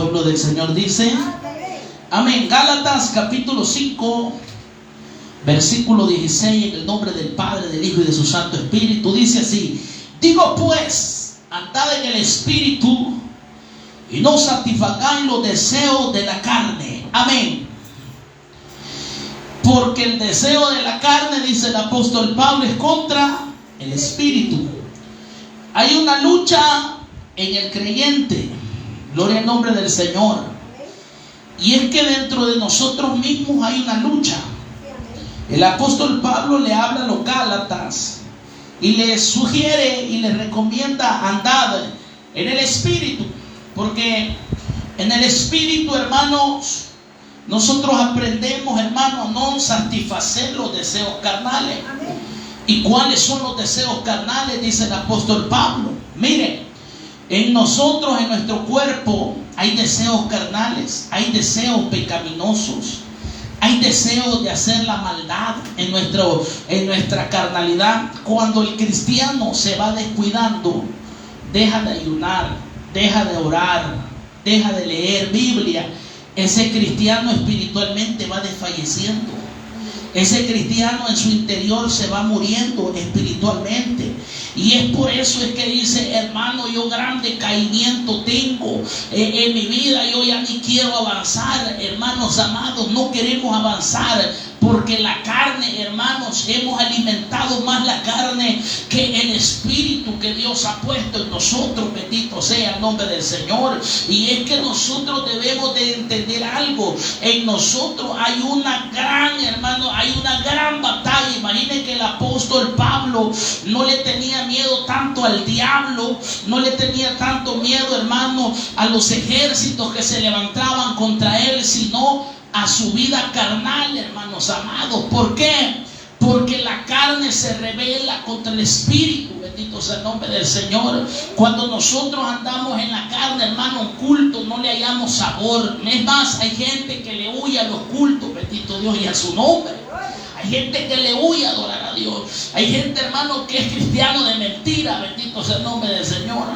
pueblo del Señor dice amén. Gálatas capítulo 5 versículo 16, en el nombre del Padre, del Hijo y de su Santo Espíritu, dice así: digo pues, andad en el Espíritu y no satisfagáis los deseos de la carne. Amén. Porque el deseo de la carne, dice el apóstol Pablo, es contra el Espíritu. Hay una lucha en el creyente, gloria al nombre del Señor, y es que dentro de nosotros mismos hay una lucha. El apóstol Pablo le habla a los Gálatas y les sugiere y les recomienda andar en el Espíritu, porque en el Espíritu, hermanos, nosotros aprendemos, hermanos, a no satisfacer los deseos carnales. ¿Y cuáles son los deseos carnales? Dice el apóstol Pablo. Miren, en nosotros, en nuestro cuerpo, hay deseos carnales, hay deseos pecaminosos, hay deseos de hacer la maldad en nuestra carnalidad. Cuando el cristiano se va descuidando, deja de ayunar, deja de orar, deja de leer Biblia, ese cristiano espiritualmente va desfalleciendo. Ese cristiano en su interior se va muriendo espiritualmente. Y es por eso es que dice: hermano, yo grande caimiento tengo en mi vida, yo ya ni quiero avanzar. Hermanos amados, no queremos avanzar, porque la carne, hermanos, hemos alimentado más la carne que el Espíritu que Dios ha puesto en nosotros. Bendito sea el nombre del Señor. Y es que nosotros debemos de entender algo. En nosotros hay una gran, hermano, hay una gran batalla. Imaginen que el apóstol Pablo no le tenía miedo tanto al diablo, no le tenía tanto miedo, hermano, a los ejércitos que se levantaban contra él, sino a su vida carnal, hermanos amados. ¿Por qué? Porque la carne se rebela contra el Espíritu. Bendito sea el nombre del Señor. Cuando nosotros andamos en la carne, hermano, un culto no le hallamos sabor. Es más, hay gente que le huye a los cultos, bendito Dios, y a su nombre. Hay gente que le huye a adorar a Dios. Hay gente, hermano, que es cristiano de mentira, bendito sea el nombre del Señor.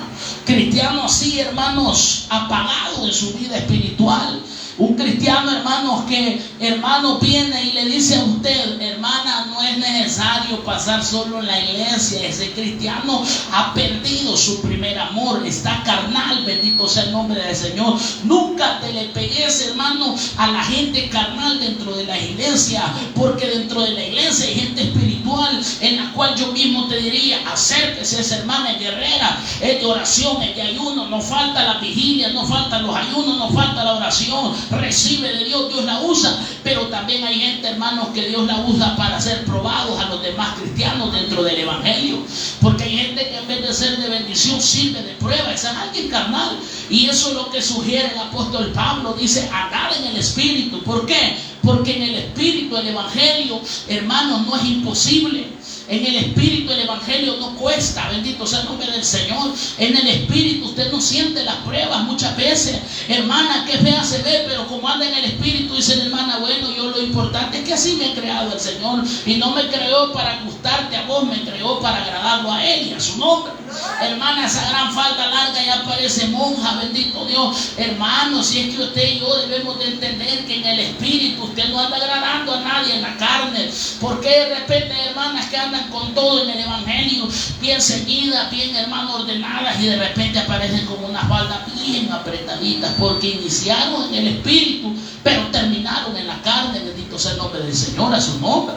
Cristiano así, hermanos, apagado en su vida espiritual. Un cristiano, hermanos, que hermano viene y le dice a usted: hermana, no es necesario pasar solo en la iglesia. Ese cristiano ha perdido su primer amor, está carnal, bendito sea el nombre del Señor. Nunca te le pegues, hermano, a la gente carnal dentro de la iglesia, porque dentro de la iglesia hay gente espiritual en la cual yo mismo te diría: acérquese, esa hermana es guerrera, es de oración, es de ayuno, no falta la vigilia, no falta los ayunos, no falta la oración. Recibe de Dios, Dios la usa. Pero también hay gente, hermanos, que Dios la usa para ser probados a los demás cristianos dentro del evangelio, porque hay gente que en vez de ser de bendición sirve de prueba. Esa es alguien carnal. Y eso es lo que sugiere el apóstol Pablo. Dice: andar en el Espíritu. ¿Por qué? Porque en el Espíritu el evangelio, hermanos, no es imposible. En el Espíritu el evangelio no cuesta, bendito sea el nombre del Señor. En el Espíritu usted no siente las pruebas muchas veces. Hermana, que fea se ve, pero como anda en el Espíritu, dice la hermana: bueno, yo lo importante es que así me ha creado el Señor, y no me creó para gustarte a vos, me creó para agradarlo a Él y a su nombre. Hermana, esa gran falda larga ya parece monja, bendito Dios. Hermano, si es que usted y yo debemos de entender que en el Espíritu usted no anda agradando a nadie en la carne. Porque de repente, hermanas, que andan con todo en el evangelio, bien ceñidas, bien, hermano, ordenadas, y de repente aparecen como una falda bien apretaditas, porque iniciaron en el Espíritu, pero terminaron en la carne. Bendito sea el nombre del Señor, a su nombre.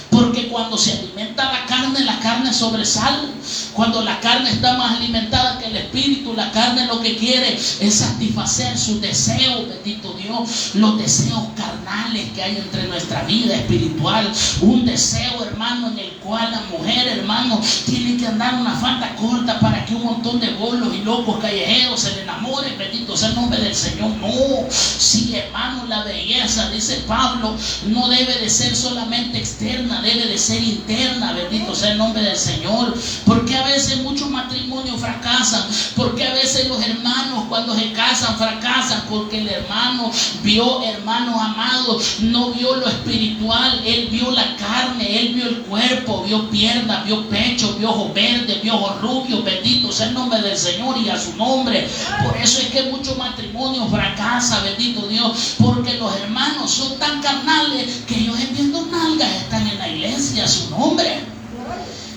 Porque cuando se alimenta la carne sobresale. Cuando la carne está más alimentada que el Espíritu, la carne lo que quiere es satisfacer sus deseos, bendito Dios, los deseos carnales que hay entre nuestra vida espiritual. Un deseo, hermano, en el cual la mujer, hermano, tiene que andar una falda corta para que un montón de bolos y locos callejeros se le enamoren, bendito sea el nombre del Señor. No, sí, hermano, la belleza, dice Pablo, no debe de ser solamente externa, debe de ser interna, bendito sea el nombre del Señor. Porque a veces muchos matrimonios fracasan, porque a veces los hermanos cuando se casan fracasan, porque el hermano vio, hermano amado, no vio lo espiritual, él vio la carne, él vio el cuerpo, vio piernas, vio pecho, vio ojos verdes, vio ojos rubios, bendito bendito sea el nombre del Señor y a su nombre. Por eso es que muchos matrimonios fracasan, bendito Dios, porque los hermanos son tan carnales que ellos viendo nalgas están en la iglesia a su nombre.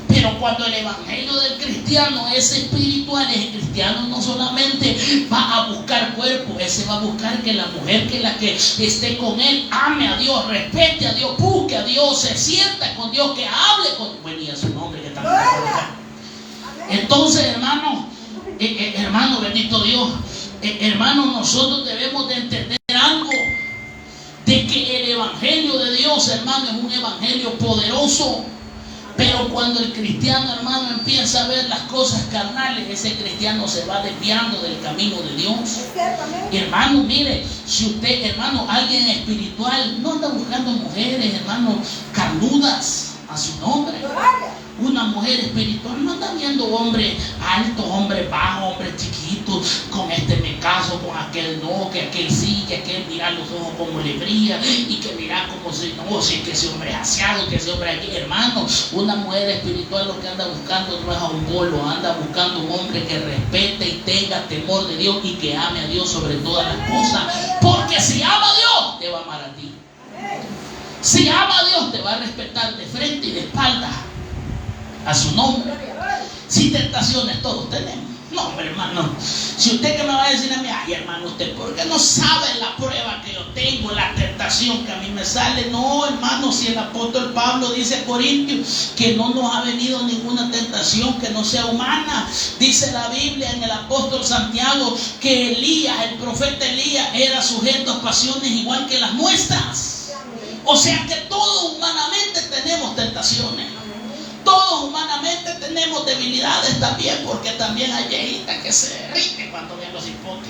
Pero cuando el evangelio del cristiano es espiritual, el cristiano no solamente va a buscar cuerpo, ese va a buscar que la mujer que la que esté con él ame a Dios, respete a Dios, busque a Dios, se sienta con Dios, que hable con, bueno, y a su nombre que también. Entonces, hermano, bendito Dios, hermano, nosotros debemos de entender algo, de que el evangelio de Dios, hermano, es un evangelio poderoso. Pero cuando el cristiano, hermano, empieza a ver las cosas carnales, ese cristiano se va desviando del camino de Dios. Hermano, mire, si usted, hermano, alguien espiritual, no anda buscando mujeres, hermano, carnudas a su nombre. Una mujer espiritual no anda viendo hombres altos, hombres bajos, hombres chiquitos, con este me caso, con aquel no, que aquel sí, que aquel mira los ojos como le brilla, y que mira como si no, si que ese hombre es aseado, que ese hombre aquí, hermano. Una mujer espiritual lo que anda buscando no es a un bolo, anda buscando un hombre que respete y tenga temor de Dios y que ame a Dios sobre todas las cosas. Porque si ama a Dios, te va a amar a ti. Si ama a Dios, te va a respetar de frente y de espalda. A su nombre. Si tentaciones todos tenemos. No, hombre, hermano. Si usted que me va a decir a mí, ay, hermano, usted, ¿por qué no sabe la prueba que yo tengo, la tentación que a mí me sale? No, hermano, si el apóstol Pablo dice a Corintios que no nos ha venido ninguna tentación que no sea humana. Dice la Biblia en el apóstol Santiago que Elías, el profeta Elías, era sujeto a pasiones igual que las nuestras. O sea que todos humanamente tenemos tentaciones. Todos humanamente tenemos debilidades también, porque también hay viejitas que se derriten cuando ven los hipotes.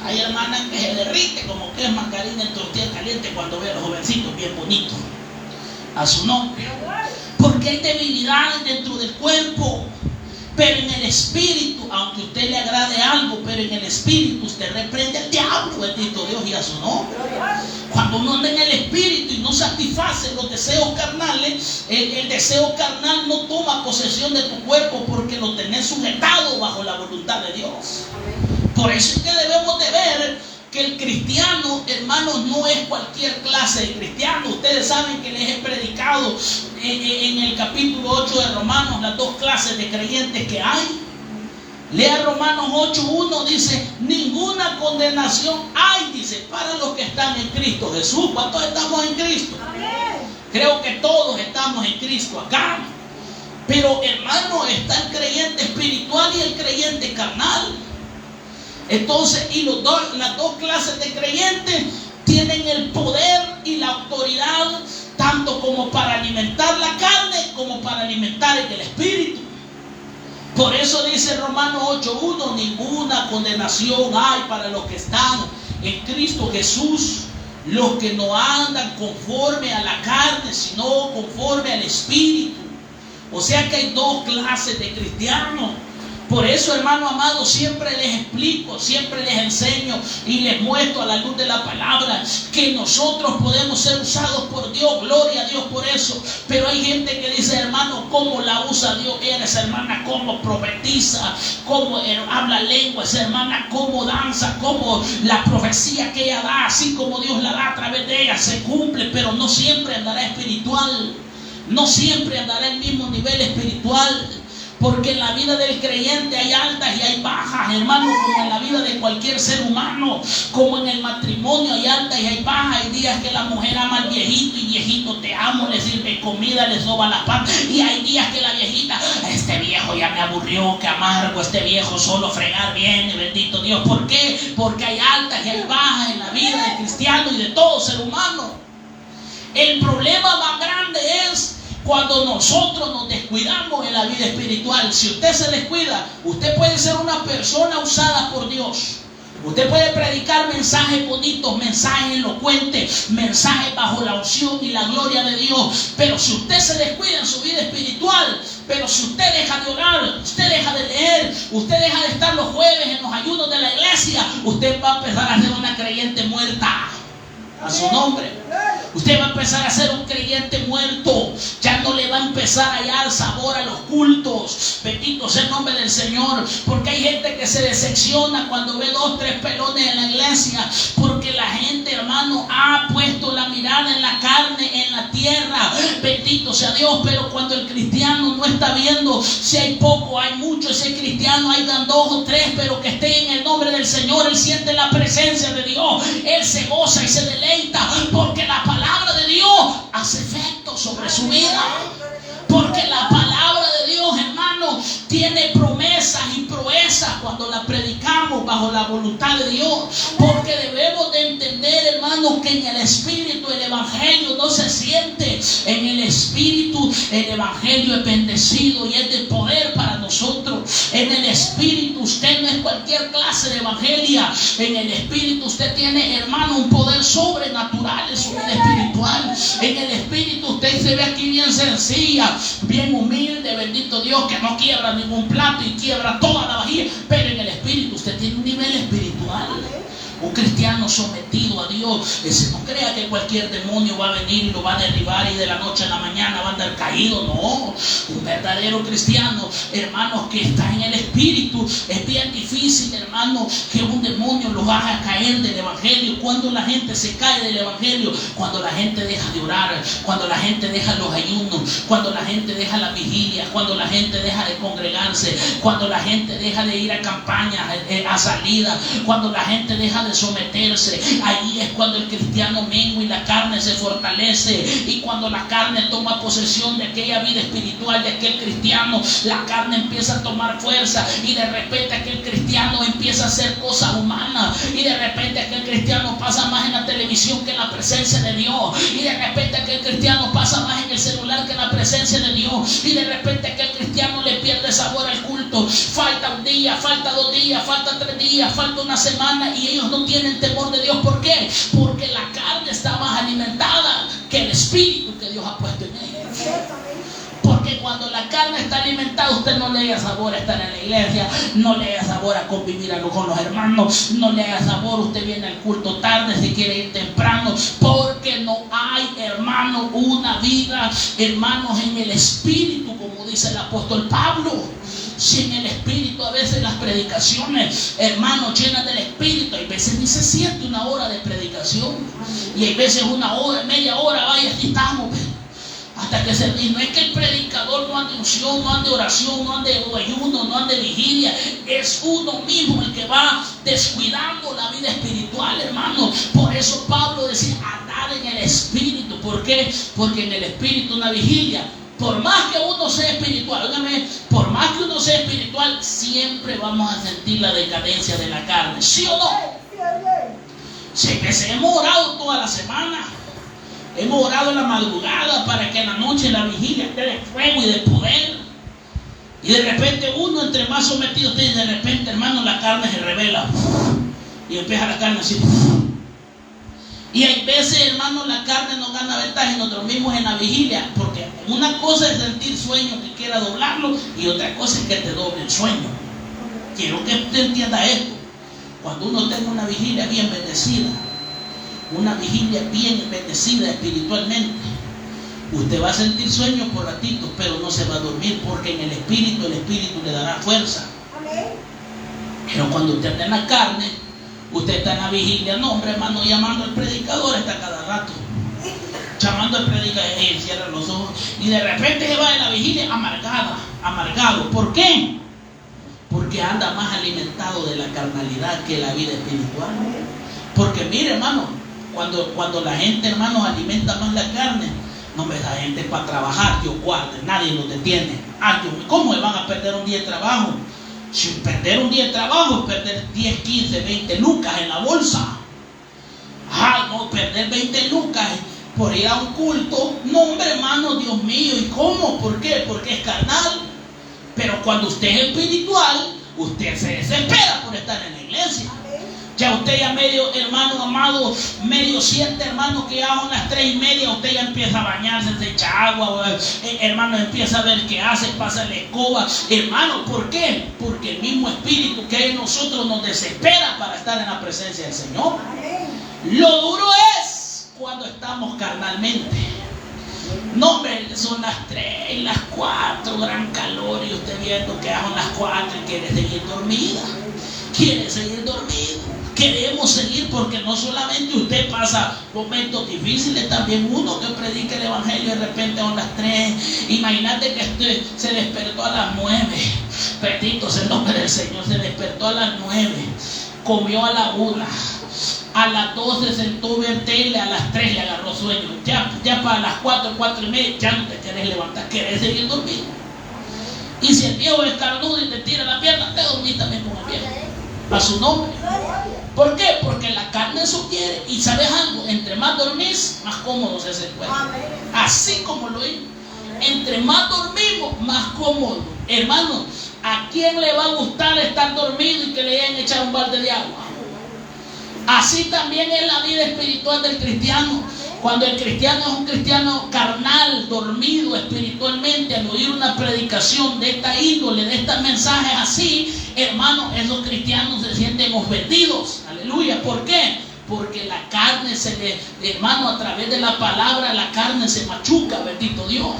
Hay hermanas que se derriten como que es margarina en tortilla caliente cuando ven a los jovencitos bien bonitos. A su nombre. Porque hay debilidades dentro del cuerpo. Pero en el espíritu, aunque a usted le agrade algo, pero en el espíritu usted reprende al diablo, bendito Dios, y a su nombre. Cuando uno anda en el espíritu y no satisface los deseos carnales, el deseo carnal no toma posesión de tu cuerpo porque lo tenés sujetado bajo la voluntad de Dios. Por eso es que debemos de ver que el cristiano, hermanos, no es cualquier clase de cristiano. Ustedes saben que les he predicado en el capítulo 8 de Romanos las dos clases de creyentes que hay. Lea Romanos 8:1, dice, ninguna condenación hay, dice, para los que están en Cristo Jesús. ¿Cuántos estamos en Cristo? Amén. Creo que todos estamos en Cristo acá. Pero, hermano, está el creyente espiritual y el creyente carnal. Entonces, y las dos clases de creyentes tienen el poder y la autoridad tanto como para alimentar la carne como para alimentar el espíritu. Por eso dice Romanos 8:1, ninguna condenación hay para los que están en Cristo Jesús, los que no andan conforme a la carne, sino conforme al espíritu. O sea que hay dos clases de cristianos. Por eso, hermano amado, siempre les explico, siempre les enseño y les muestro a la luz de la palabra que nosotros podemos ser usados por Dios, gloria a Dios por eso. Pero hay gente que dice, hermano, ¿cómo la usa Dios? Esa hermana, ¿cómo profetiza? ¿Cómo habla lengua? Esa hermana, ¿cómo danza? ¿Cómo la profecía que ella da, así como Dios la da a través de ella, se cumple? Pero no siempre andará espiritual, no siempre andará el mismo nivel espiritual. Porque en la vida del creyente hay altas y hay bajas, hermano, como en la vida de cualquier ser humano. Como en el matrimonio hay altas y hay bajas. Hay días que la mujer ama al viejito y viejito te amo, le sirve comida, le soba la pan. Y hay días que la viejita, este viejo ya me aburrió, que amargo, este viejo solo fregar viene, bendito Dios. ¿Por qué? Porque hay altas y hay bajas en la vida del cristiano y de todo ser humano. El problema más grande es cuando nosotros nos descuidamos en la vida espiritual. Si usted se descuida, usted puede ser una persona usada por Dios. Usted puede predicar mensajes bonitos, mensajes elocuentes, mensajes bajo la unción y la gloria de Dios. Pero si usted se descuida en su vida espiritual, pero si usted deja de orar, usted deja de leer, usted deja de estar los jueves en los ayunos de la iglesia, usted va a empezar a ser una creyente muerta. A su nombre. Usted va a empezar a ser un creyente muerto. Ya no le va a empezar a hallar sabor a los cultos. Bendito sea el nombre del Señor. Porque hay gente que se decepciona cuando ve 2, 3 pelones en la iglesia. Porque la gente, hermano, ha puesto la mirada en la carne, en la tierra. Bendito sea Dios. Pero cuando el cristiano no está viendo si hay poco, hay mucho, ese cristiano hayan 2 o 3, pero que esté en el nombre del Señor, él siente la presencia de Dios. Él se goza y se deleita porque la palabra de Dios hace efecto sobre su vida. Porque la palabra de Dios, hermano, tiene promesas y proezas cuando la predicamos bajo la voluntad de Dios. Porque debemos de entender, hermano, que en el Espíritu el Evangelio no se siente. En el Espíritu el Evangelio es bendecido y es de poder para nosotros. En el Espíritu usted no es cualquier clase de evangelia. En el Espíritu usted tiene, hermano, un poder sobrenatural en su vida espiritual. En el Espíritu usted se ve aquí bien sencilla, bien humilde, bendito Dios, que no quiebra ningún plato y quiebra toda la vajilla. Pero en el Espíritu usted tiene un nivel espiritual. Un cristiano sometido a Dios, ese no crea que cualquier demonio va a venir y lo va a derribar y de la noche a la mañana va a andar caído. No, un verdadero cristiano, hermanos, que está en el Espíritu, es bien difícil, hermano, que un demonio lo haga caer del Evangelio. Cuando la gente se cae del Evangelio, cuando la gente deja de orar, cuando la gente deja los ayunos, cuando la gente deja la vigilia, cuando la gente deja de congregarse, cuando la gente deja de ir a campañas, a salida, cuando la gente deja de someterse, ahí es cuando el cristiano mengua y la carne se fortalece. Y cuando la carne toma posesión de aquella vida espiritual de aquel cristiano, la carne empieza a tomar fuerza y de repente aquel cristiano empieza a hacer cosas humanas, y de repente aquel cristiano pasa más en la televisión que en la presencia de Dios, y de repente aquel cristiano pasa más en el celular que en la presencia de Dios, y de repente aquel cristiano le pierde sabor al culto. Falta un día, falta 2 días, falta 3 días, falta una semana y ellos no tienen temor de Dios. ¿Por qué? Porque la carne está más alimentada que el Espíritu que Dios ha puesto en ella. Porque cuando la carne está alimentada, usted no le da sabor a estar en la iglesia, no le da sabor a convivir con los hermanos, no le da sabor, usted viene al culto tarde, se quiere ir temprano, porque no hay, hermano, una vida, hermanos, en el Espíritu, como dice el apóstol Pablo. Si en el Espíritu, a veces las predicaciones, hermanos, llenas del Espíritu, hay veces ni se siente una hora de predicación, y hay veces 1 hora, media hora, vaya, aquí estamos, hasta que se... Y no es que el predicador no ande unción, no ande oración, no ande ayuno, no ande vigilia, es uno mismo el que va descuidando la vida espiritual, hermano. Por eso Pablo decía, andar en el Espíritu. ¿Por qué? Porque en el Espíritu una vigilia, por más que uno sea espiritual, óigame, por más que uno sea espiritual, siempre vamos a sentir la decadencia de la carne, ¿sí o no? Si que se hemos orado toda la semana, hemos orado en la madrugada para que en la noche la vigilia esté de fuego y de poder, y de repente uno entre más sometido esté, y de repente, hermano, la carne se revela y empieza la carne así. Y hay veces, hermano, la carne nos gana ventaja y nosotros mismos en la vigilia, porque una cosa es sentir sueño que quiera doblarlo y otra cosa es que te doble el sueño. Quiero que usted entienda esto. Cuando uno tenga una vigilia bien bendecida, una vigilia bien bendecida espiritualmente, usted va a sentir sueño por ratitos, pero no se va a dormir, porque en el Espíritu le dará fuerza. Pero cuando usted está en la carne, usted está en la vigilia, no, hombre, hermano, llamando al predicador está cada rato, llamando al predicador, cierra los ojos, y de repente se va de la vigilia amargado. ¿Por qué? Porque anda más alimentado de la carnalidad que la vida espiritual. Porque mire, hermano, cuando la gente, hermanos, alimenta más la carne, no me da gente para trabajar, Dios guarde, nadie los detiene. ¿Cómo le van a perder un día de trabajo? Si perder un día de trabajo es perder 10, 15, 20 lucas en la bolsa. No, perder 20 lucas por ir a un culto. No, hombre, hermano, Dios mío. ¿Y cómo? ¿Por qué? Porque es carnal. Pero cuando usted es espiritual, usted se desespera por estar en la iglesia. Ya usted ya medio, hermano amado, medio siente, hermano, que ya son las 3:30, usted ya empieza a bañarse, se echa agua, hermano, empieza a ver qué hace, pasa la escoba. Hermano, ¿por qué? Porque el mismo espíritu que hay en nosotros nos desespera para estar en la presencia del Señor. Lo duro es cuando estamos carnalmente. No, hombre, son las 3 y las 4, gran calor, y usted viendo que son las 4 y quiere seguir dormida. Quiere seguir dormido. Queremos seguir porque no solamente usted pasa momentos difíciles, también uno que predica el evangelio de repente son las 3. Imagínate que usted se despertó a las 9. Bendito sea el nombre del Señor. Se despertó a las 9, comió a la 1, a las 2 se sentó a ver tele, a las 3 le agarró sueño. Ya para las 4, 4 y media, ya no te querés levantar, querés seguir dormido. Y si el viejo es carnudo y te tira la pierna, te dormís también con el viejo. A su nombre. ¿Por qué? Porque la carne eso quiere. Y sabes algo, entre más dormís, más cómodo se encuentra. Así como lo es. Entre más dormimos, más cómodo. Hermano, ¿a quién le va a gustar estar dormido y que le hayan echado un balde de agua? Así también es la vida espiritual del cristiano. Cuando el cristiano es un cristiano carnal, dormido espiritualmente, al oír una predicación de esta índole, de estos mensajes así, hermano, esos cristianos se sienten ofendidos. Aleluya. ¿Por qué? Porque la carne hermano, a través de la palabra, la carne se machuca, bendito Dios.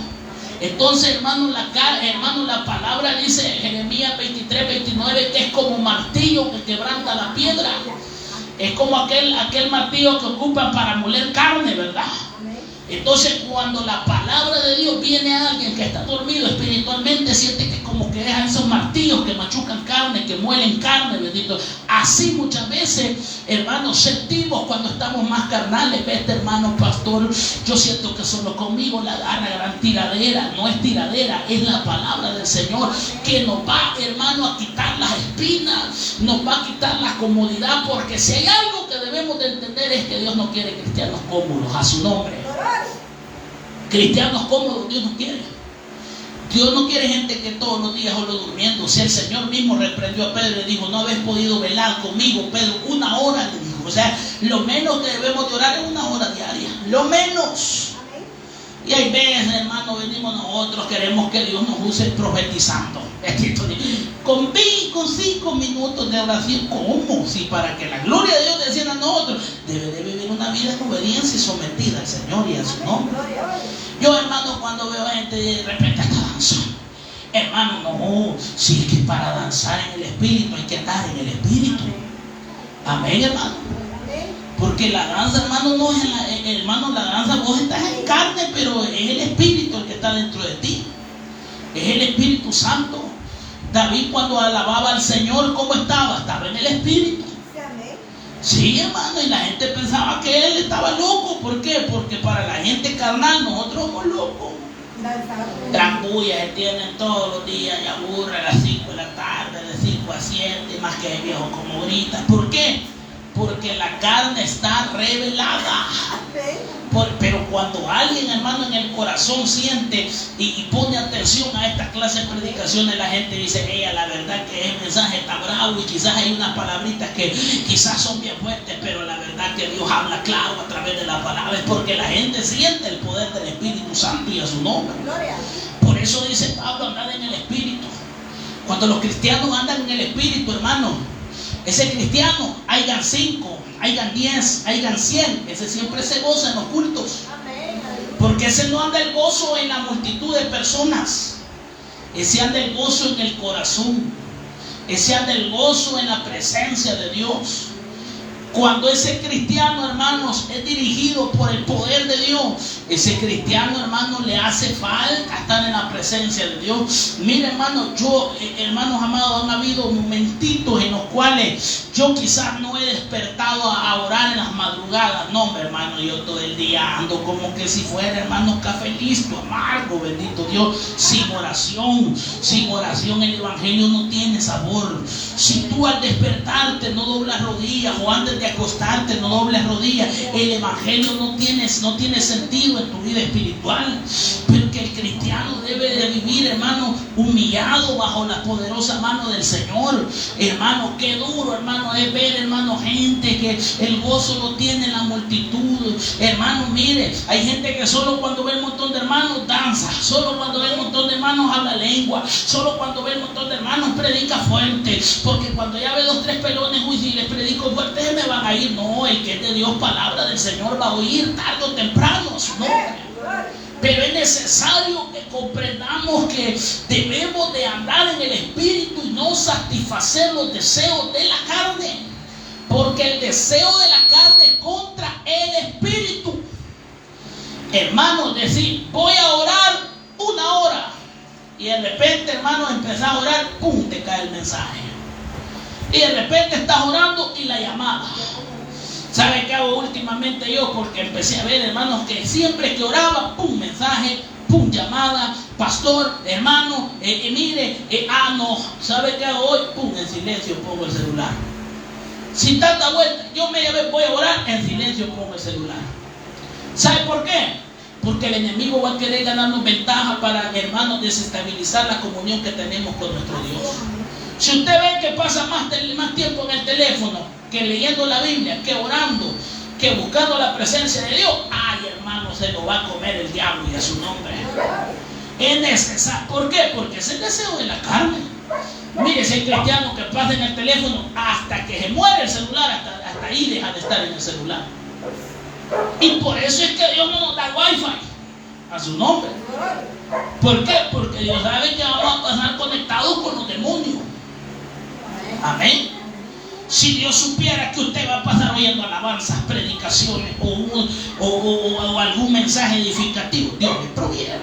Entonces, hermano, la palabra dice, Jeremías 23, 29, que es como martillo que quebranta la piedra. Es como aquel martillo que ocupan para moler carne, ¿verdad? Entonces, cuando la palabra de Dios viene a alguien que está dormido espiritualmente, siente que como que dejan esos martillos que machucan carne, que muelen carne, bendito. Así muchas veces, hermanos, sentimos cuando estamos más carnales. Este hermano pastor, yo siento que solo conmigo la agarra gran tiradera. No es tiradera, es la palabra del Señor que nos va, hermano, a quitar las espinas, nos va a quitar la comodidad, porque si hay algo que debemos de entender es que Dios no quiere cristianos cómodos, a su nombre. Cristianos cómodos Dios no quiere. Dios no quiere gente que todos los días solo durmiendo. Si el Señor mismo reprendió a Pedro y le dijo, no habéis podido velar conmigo, Pedro, 1 hora, le dijo. O sea, lo menos que debemos de orar es 1 hora diaria, lo menos. Y hay veces, hermano, venimos nosotros, queremos que Dios nos use profetizando. Con 5 minutos de oración, ¿cómo? Si para que la gloria de Dios descienda a nosotros, debe de vivir una vida en obediencia y sometida al Señor y a su nombre. Yo, hermano, cuando veo a gente de repente hasta danzando, hermano, no, si es que para danzar en el Espíritu hay que andar en el Espíritu. Amén, hermano. Porque la danza, hermano, no es la danza, vos estás en carne, pero es el Espíritu el que está dentro de ti. Es el Espíritu Santo. David, cuando alababa al Señor, ¿cómo estaba? Estaba en el Espíritu. Sí, hermano, y la gente pensaba que él estaba loco. ¿Por qué? Porque para la gente carnal nosotros somos locos. Gran bulla que tienen todos los días y aburre a las 5 de la tarde, de 5 a 7, más que el viejo como grita. ¿Por qué? Porque la carne está revelada. Pero cuando alguien, hermano, en el corazón siente y pone atención a esta clase de predicaciones, la gente dice, la verdad que el mensaje está bravo y quizás hay unas palabritas que quizás son bien fuertes, pero la verdad que Dios habla claro a través de la palabra. Es porque la gente siente el poder del Espíritu Santo y a su nombre. Por eso dice Pablo, andad en el Espíritu. Cuando los cristianos andan en el Espíritu, hermano, ese cristiano, hayan 5, hayan 10, hayan 100, ese siempre se goza en los cultos. Porque ese no anda el gozo en la multitud de personas, ese anda el gozo en el corazón, ese anda el gozo en la presencia de Dios. Cuando ese cristiano, hermanos, es dirigido por el poder de Dios, ese cristiano, hermano, le hace falta estar en la presencia de Dios. Mire, hermano, hermanos amados, han habido momentitos en los cuales yo quizás no he despertado a orar en las madrugadas. No, hermano, yo todo el día ando como que si fuera, hermano, café listo, amargo, bendito Dios. Sin oración el evangelio no tiene sabor. Si tú al despertarte no doblas rodillas, o antes de acostarte no dobles rodillas, el evangelio no tiene sentido en tu vida espiritual. Pero porque el cristiano debe de vivir, hermano, humillado bajo la poderosa mano del Señor. Hermano, qué duro, hermano, es ver, hermano, gente que el gozo lo tiene en la multitud. Hermano, mire, hay gente que solo cuando ve el montón de hermanos danza, solo cuando ve el montón de hermanos habla lengua, solo cuando ve el montón de hermanos predica fuerte, porque cuando ya ve 2, 3 pelones, uy, si les predico fuerte se me van a ir. No, el que es de Dios, palabra del Señor, va a oír tarde o temprano su nombre. Pero es necesario que comprendamos que debemos de andar en el Espíritu y no satisfacer los deseos de la carne, porque el deseo de la carne es contra el Espíritu. Hermano, decir, voy a orar 1 hora, y de repente, hermano, empezás a orar, pum, te cae el mensaje, y de repente estás orando y la llamada. ¿Sabe qué hago últimamente yo? Porque empecé a ver, hermanos, que siempre que oraba, pum, mensaje, pum, llamada, pastor, hermano, mire, no. ¿Sabe qué hago hoy? Pum, en silencio pongo el celular. Sin tanta vuelta, yo media vez voy a orar, en silencio pongo el celular. ¿Sabe por qué? Porque el enemigo va a querer ganarnos ventaja para, hermanos, desestabilizar la comunión que tenemos con nuestro Dios. Si usted ve que pasa más tiempo en el teléfono que leyendo la Biblia, que orando, que buscando la presencia de Dios, ay, hermano, se lo va a comer el diablo y a su nombre. Es necesario. ¿Por qué? Porque es el deseo de la carne. Mire, si hay cristiano que pasa en el teléfono hasta que se muere el celular, hasta ahí deja de estar en el celular. Y por eso es que Dios no nos da wifi a su nombre. ¿Por qué? Porque Dios sabe que vamos a pasar conectados con los demonios. Amén. Si Dios supiera que usted va a pasar oyendo alabanzas, predicaciones o algún mensaje edificativo, Dios le proviene.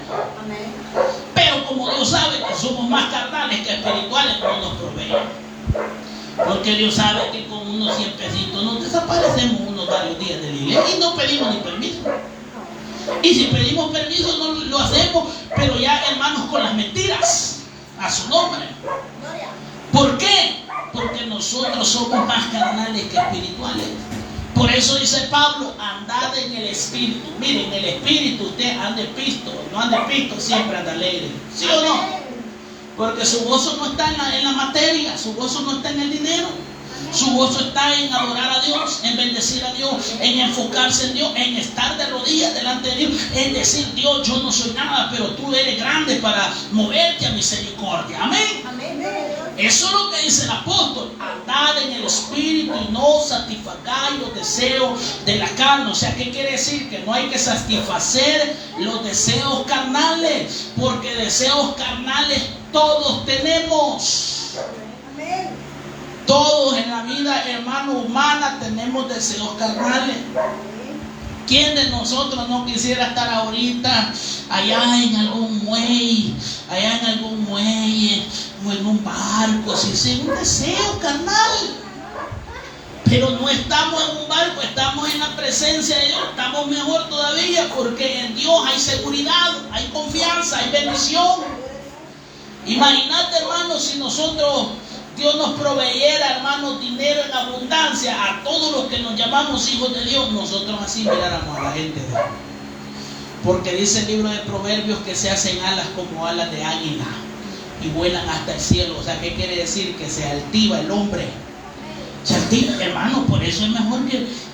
Pero como Dios sabe que somos más carnales que espirituales, no nos provee. Porque Dios sabe que con unos 100 pesitos nos desaparecemos unos varios días de la iglesia y no pedimos ni permiso. Y si pedimos permiso no lo hacemos, pero ya, hermanos, con las mentiras a su nombre. ¿Por qué? Porque nosotros somos más carnales que espirituales. Por eso dice Pablo, andad en el Espíritu. Miren, en el Espíritu usted ande pisto, no ande pisto, siempre anda alegre. ¿Sí o no? Porque su gozo no está en la materia, su gozo no está en el dinero. Su gozo está en adorar a Dios, en bendecir a Dios, en enfocarse en Dios, en estar de rodillas delante de Dios, en decir, Dios, yo no soy nada, pero tú eres grande para moverte a misericordia. Amén. Amén. Eso es lo que dice el apóstol, andad en el Espíritu y no satisfagáis los deseos de la carne. O sea, ¿qué quiere decir? Que no hay que satisfacer los deseos carnales, porque deseos carnales todos tenemos. Amén. Todos en la vida, hermano, humana tenemos deseos carnales. ¿Quién de nosotros no quisiera estar ahorita allá en algún muelle, o en un barco? Si es un deseo carnal. Pero no estamos en un barco, estamos en la presencia de Dios. Estamos mejor todavía porque en Dios hay seguridad, hay confianza, hay bendición. Imagínate, hermano, si Dios nos proveyera, hermanos, dinero en abundancia a todos los que nos llamamos hijos de Dios, nosotros así miráramos a la gente de Dios. Porque dice el libro de Proverbios que se hacen alas como alas de águila y vuelan hasta el cielo. O sea, ¿qué quiere decir? Que se altiva el hombre. Se altiva, hermano. Por eso es mejor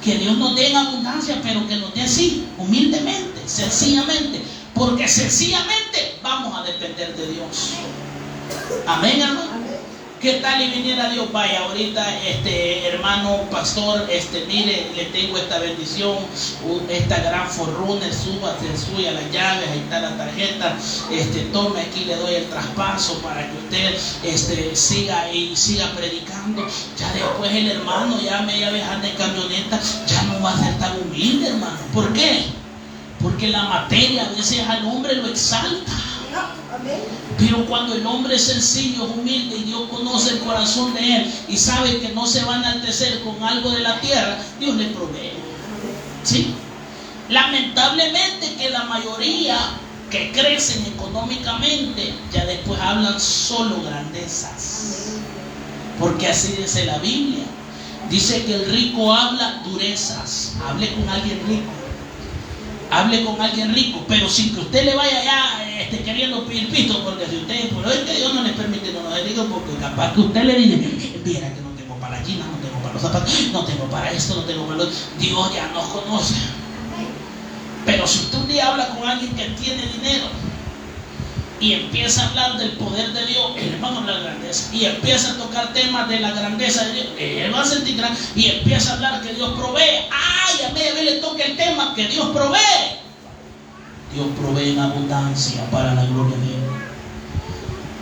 que Dios nos dé en abundancia, pero que nos dé así, humildemente, sencillamente. Porque sencillamente vamos a depender de Dios. Amén, hermano. ¿Qué tal y viniera Dios? Vaya, ahorita, hermano pastor, mire, le tengo esta bendición, esta gran forrunner, suya las llaves, ahí está la tarjeta, tome aquí, le doy el traspaso para que usted siga predicando. Ya después el hermano, ya media vez anda en camioneta, ya no va a ser tan humilde, hermano. ¿Por qué? Porque la materia a veces al hombre lo exalta. Pero cuando el hombre es sencillo, humilde y Dios conoce el corazón de él y sabe que no se va a enaltecer con algo de la tierra, Dios le provee. ¿Sí? Lamentablemente que la mayoría que crecen económicamente ya después hablan solo grandezas. Porque así dice la Biblia. Dice que el rico habla durezas. Hable con alguien rico. Hable con alguien rico, pero sin que usted le vaya allá queriendo pedir pisto, porque si usted, pero es que Dios no les permite, no lo digo, porque capaz que usted le dice, mira que no tengo para la China, no tengo para los zapatos, no tengo para esto, no tengo para lo otro. Dios ya nos conoce. Pero si usted un día habla con alguien que tiene dinero y empieza a hablar del poder de Dios, él va a hablar de la grandeza, y empieza a tocar temas de la grandeza de Dios, él va a sentir grande, y empieza a hablar que Dios provee. ¡Ay! A media vez le toca el tema que Dios provee. Dios provee en abundancia para la gloria de Dios.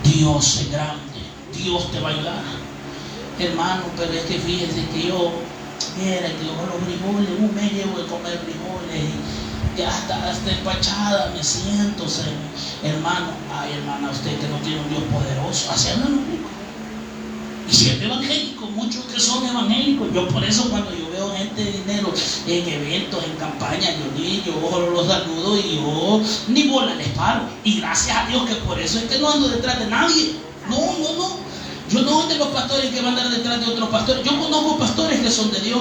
Dios es grande, Dios te va a ayudar, hermano. Pero es que fíjense que yo, mira, que yo con los frijoles, un mes llevo de comer frijoles y ya hasta empachada me siento, hermano. Ay, hermana, usted que no tiene un Dios poderoso, así hablan los ricos. Y si es evangélico, muchos que son evangélicos. Yo por eso cuando yo veo gente de dinero en eventos, en campañas, yo los saludo y yo ni bola les paro. Y gracias a Dios que por eso es que no ando detrás de nadie. No. Yo no soy de los pastores que van a andar detrás de otros pastores. Yo conozco pastores que son de Dios.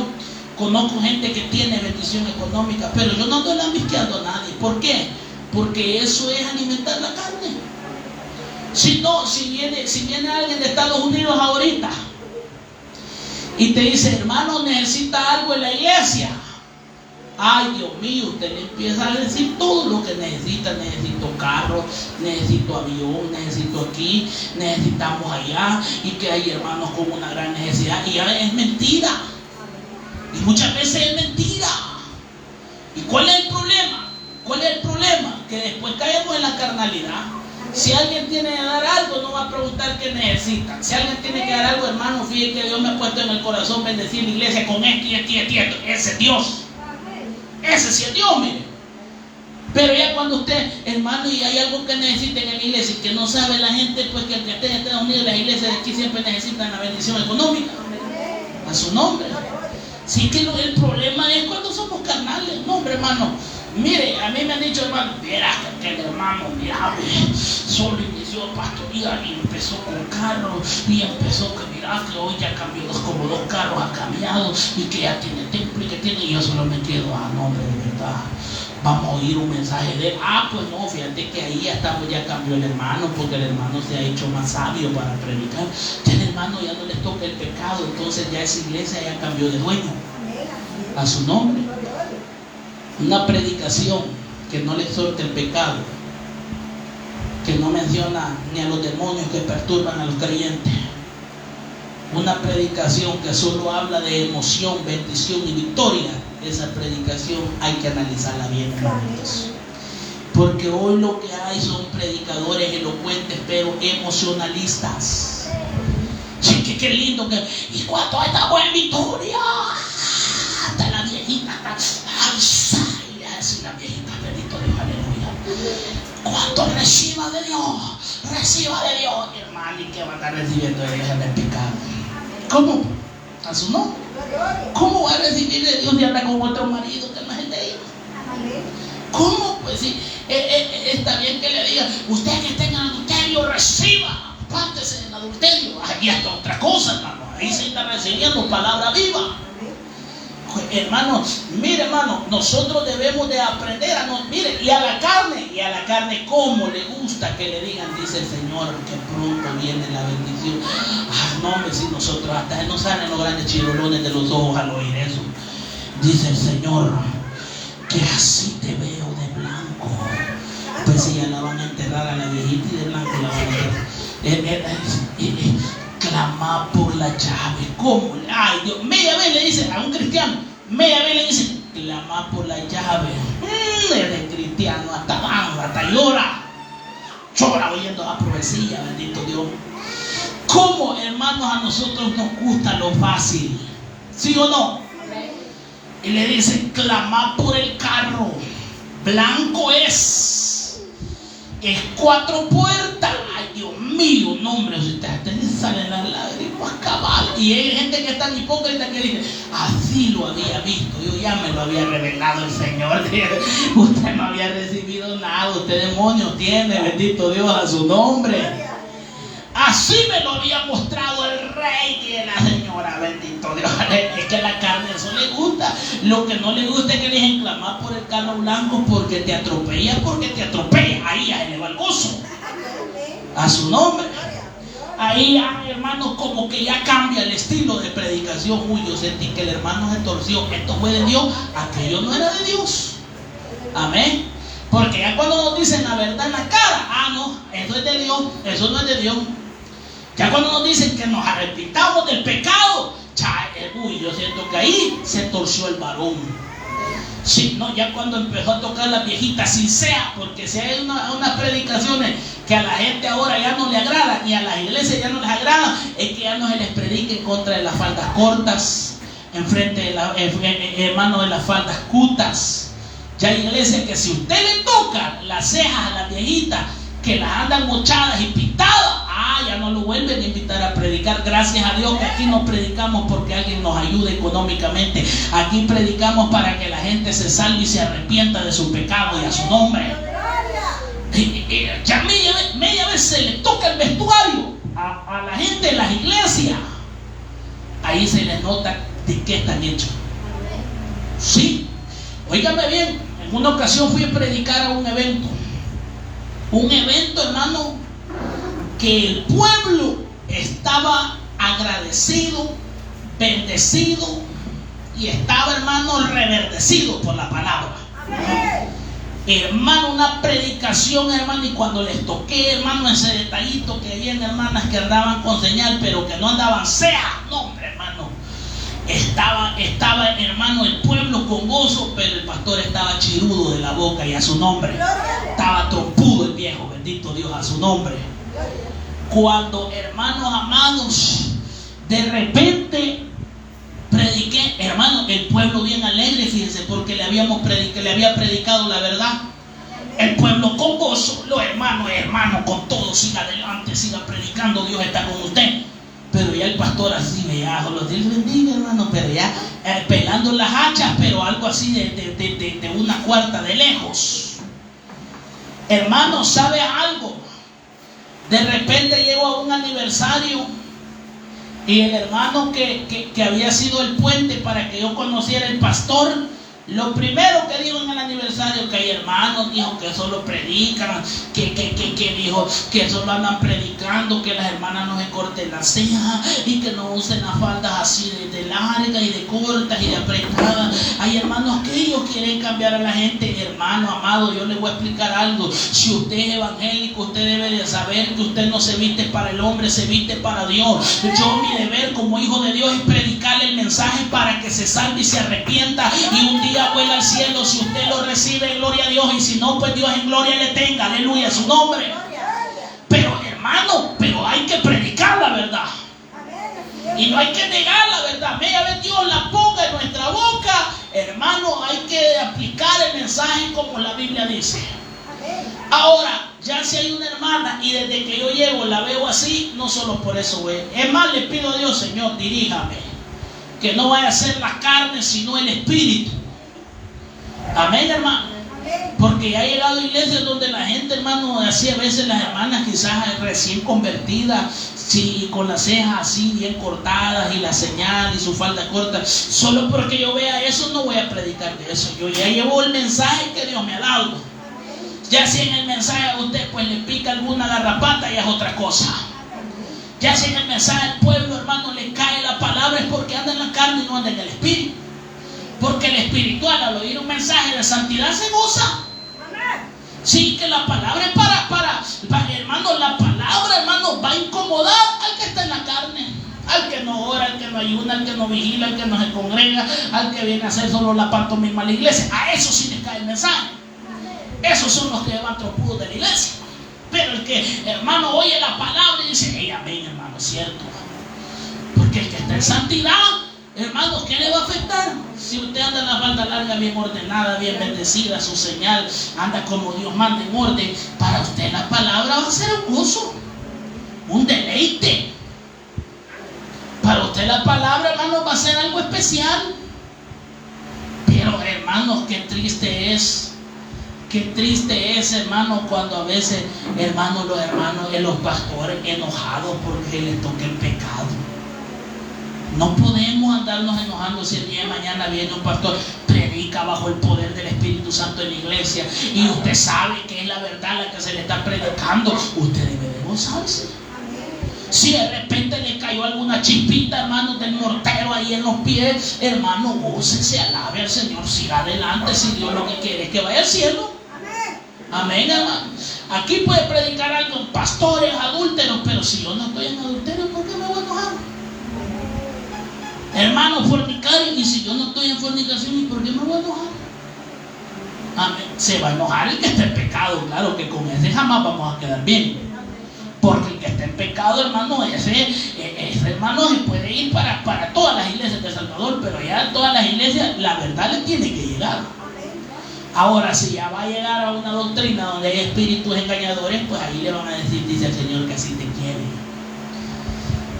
Conozco gente que tiene bendición económica, pero yo no ando lambisqueando a nadie. ¿Por qué? Porque eso es alimentar la carne. Si viene alguien de Estados Unidos ahorita y te dice, hermano, necesita algo en la iglesia. Ay, Dios mío, usted le empieza a decir todo lo que necesita. Necesito carro, necesito avión, necesito aquí, necesitamos allá, y que hay hermanos con una gran necesidad. Y ya es mentira. Y muchas veces es mentira. ¿Y cuál es el problema? ¿Cuál es el problema? Que después caemos en la carnalidad. Si alguien tiene que dar algo, no va a preguntar qué necesita. Si alguien tiene que dar algo, hermano, fíjate que Dios me ha puesto en el corazón bendecir la iglesia con esto y esto y esto y esto. Ese es Dios. Ese sí es Dios, mire. Pero ya cuando usted, hermano, y hay algo que necesiten en la iglesia y que no sabe la gente, pues que el que esté en Estados Unidos, las iglesias de aquí siempre necesitan la bendición económica. A su nombre. Sí, que el problema es cuando somos carnales. No, hombre, hermano. Mire, a mí me han dicho, hermano, mira, que el hermano, mira, solo inició pastoría y empezó con carros, y empezó que mira, que hoy ya cambió como dos carros, ha cambiado, y que ya tiene templo y que tiene, y yo solo me quedo, nombre de verdad, vamos a oír un mensaje de él. Pues no, fíjate que ahí ya cambió el hermano, porque el hermano se ha hecho más sabio para predicar. Ya el hermano ya no le toca el pecado, entonces ya esa iglesia ya cambió de dueño. A su nombre. Una predicación que no le exhorta el pecado, que no menciona ni a los demonios que perturban a los creyentes. Una predicación que solo habla de emoción, bendición y victoria. Esa predicación hay que analizarla bien, hermanitos. Porque hoy lo que hay son predicadores elocuentes, pero emocionalistas. Sí, que qué lindo que. ¿Y cuánto estamos en victoria? Hasta la viejita está. Así la viejita, bendito Dios, aleluya. ¿Cuánto reciba de Dios? Reciba de Dios, hermano. ¿Y qué va a estar recibiendo de Dios en el pecado? ¿Cómo? A su nombre. ¿Cómo va a recibir de Dios y anda con otro marido que no es el de ella? ¿Cómo? Pues sí, está bien que le diga, usted que está en adulterio, reciba, apártese del adulterio. Ahí está otra cosa, hermano. Ahí se está recibiendo palabra viva. Hermano, mire, hermano, nosotros debemos de aprender a no, mire, y a la carne como le gusta que le digan, dice el Señor, que pronto viene la bendición. No, hombre, si nosotros hasta no salen los grandes chirolones de los ojos al oír eso. Dice el Señor, que así te veo de blanco. Pues si ya la van a enterrar a la viejita y de blanco la van a enterrar. Clamar por la llave. ¿Cómo? Ay, Dios, media vez le dice a un cristiano, media vez le dice, clamar por la llave. Eres cristiano, hasta danza, hasta llora. Llora oyendo la profecía, bendito Dios. ¿Cómo, hermanos, a nosotros nos gusta lo fácil? ¿Sí o no? Y le dice, clamar por el carro. Blanco es 4 puertas. Ay, Dios mío, no, hombre, ustedes salen las lágrimas, cabal. Y hay gente que es tan hipócrita que dice, así lo había visto, yo ya me lo había revelado el Señor. Usted no había recibido nada, usted demonio tiene, bendito Dios, a su nombre. Así me lo había mostrado el rey y la señora, bendito Dios. Es que la carne eso le gusta. Lo que no le gusta es que dejen clamar por el carro blanco porque te atropella, ahí ya se le va el gozo a su nombre. Ahí, hermano, como que ya cambia el estilo de predicación. Uy, yo sentí que el hermano se torció, esto fue de Dios, aquello no era de Dios. Amén. Porque ya cuando nos dicen la verdad en la cara, no, eso es de Dios, eso no es de Dios. Ya cuando nos dicen que nos arrepintamos del pecado, uy, yo siento que ahí se torció el varón. Sí, no, ya cuando empezó a tocar las viejitas sin sea, porque si hay unas predicaciones que a la gente ahora ya no le agradan y a las iglesias ya no les agrada, es que ya no se les predique en contra de las faldas cortas, enfrente de hermano, de las faldas cutas. Ya hay iglesias que si usted le toca las cejas a las viejitas que las andan mochadas y pintadas, ya no lo vuelven a invitar a predicar. Gracias a Dios que aquí no predicamos porque alguien nos ayude económicamente. Aquí predicamos para que la gente se salve y se arrepienta de su pecado y a su nombre. Ya media vez se le toca el vestuario a la gente de las iglesias. Ahí se les nota de qué están hechos. Sí, óigame bien, en una ocasión fui a predicar a un evento, hermano, que el pueblo estaba agradecido, bendecido y estaba, hermano, reverdecido por la palabra. Hermano, una predicación, hermano, y cuando les toqué, hermano, ese detallito que habían hermanas que andaban con señal pero que no andaban no, hombre, hermano, estaba, hermano, el pueblo con gozo, pero el pastor estaba chirudo de la boca y a su nombre. Estaba trompudo el viejo, bendito Dios, a su nombre. Cuando, hermanos amados, de repente prediqué, hermano, el pueblo bien alegre, fíjense, porque le había predicado la verdad. El pueblo con gozo, los hermanos, con todo, siga adelante, siga predicando, Dios está con usted. Pero ya el pastor así, los Dios bendiga, hermano, pero ya pelando las hachas, pero algo así de una cuarta de lejos. Hermano, ¿sabe algo? De repente llegó a un aniversario y el hermano que había sido el puente para que yo conociera el pastor, lo primero que dijo en el aniversario, que hay hermanos, dijo que solo predican, que dijo que solo andan predicando, que las hermanas no se corten las cejas y que no usen las faldas así de largas y de cortas y de apretadas. Hay hermanos que ellos quieren cambiar a la gente. Hermano amado, yo les voy a explicar algo. Si usted es evangélico, usted debe de saber que usted no se viste para el hombre, se viste para Dios. Yo, mi deber como hijo de Dios es predicarle el mensaje para que se salve y se arrepienta y un día vuela al cielo. Si usted lo recibe, gloria a Dios, y si no, pues Dios en gloria le tenga, aleluya, su nombre. Pero hermano, hay que predicar la verdad y no hay que negar la verdad. Media vez Dios la ponga en nuestra boca, hermano, hay que aplicar el mensaje como la Biblia dice. Ahora, ya si hay una hermana y desde que yo llego la veo así, no solo por eso, es más, le pido a Dios, Señor, diríjame, que no vaya a ser la carne sino el espíritu. Amén, hermano. Porque ha llegado a iglesias donde la gente, hermano, así a veces las hermanas quizás recién convertidas, sí, con las cejas así bien cortadas y la señal y su falda corta, solo porque yo vea eso no voy a predicar de eso. Yo ya llevo el mensaje que Dios me ha dado. Ya si en el mensaje a usted pues le pica alguna garrapata, ya es otra cosa. Ya si en el mensaje al pueblo, hermano, le cae la palabra, es porque anda en la carne y no anda en el espíritu. Porque el espiritual, al oír un mensaje de santidad, se goza. Sí, que la palabra es para hermano, la palabra, hermano, va a incomodar al que está en la carne, al que no ora, al que no ayuna, al que no vigila, al que no se congrega, al que viene a hacer solo la pantomima a la iglesia. A eso sí le cae el mensaje. Esos son los que van trompudos de la iglesia. Pero el que, hermano, oye la palabra y dice, amén, hermano, es cierto. Porque el que está en santidad, hermano, ¿qué le va a afectar? Si usted anda en la falda larga bien ordenada, bien bendecida, su señal anda como Dios manda en orden, para usted la palabra va a ser un gozo, un deleite. Para usted la palabra, hermano, va a ser algo especial. Pero, hermanos, qué triste es, hermano, cuando a veces, hermano, los pastores enojados porque les toca el pecado. No podemos andarnos enojando si el día de mañana viene un pastor, predica bajo el poder del Espíritu Santo en la iglesia y usted sabe que es la verdad la que se le está predicando. Usted debe de gozarse. Si de repente le cayó alguna chispita, hermano, del mortero ahí en los pies, hermano, gócese, alabe al Señor, siga adelante. Si Dios lo que quiere es que vaya al cielo. Amén, hermano. Aquí puede predicar algo, pastores adúlteros, pero si yo no estoy en adulterio, ¿por qué me voy a enojar? Hermano, fornicario, y si yo no estoy en fornicación, ¿y por qué me voy a enojar? Amén. Se va a enojar el que esté en pecado, claro que con ese jamás vamos a quedar bien. Porque el que esté en pecado, hermano, ese hermano se puede ir para todas las iglesias de El Salvador, pero ya en todas las iglesias la verdad le tiene que llegar. Ahora, si ya va a llegar a una doctrina donde hay espíritus engañadores, pues ahí le van a decir, dice el Señor, que así te quiere.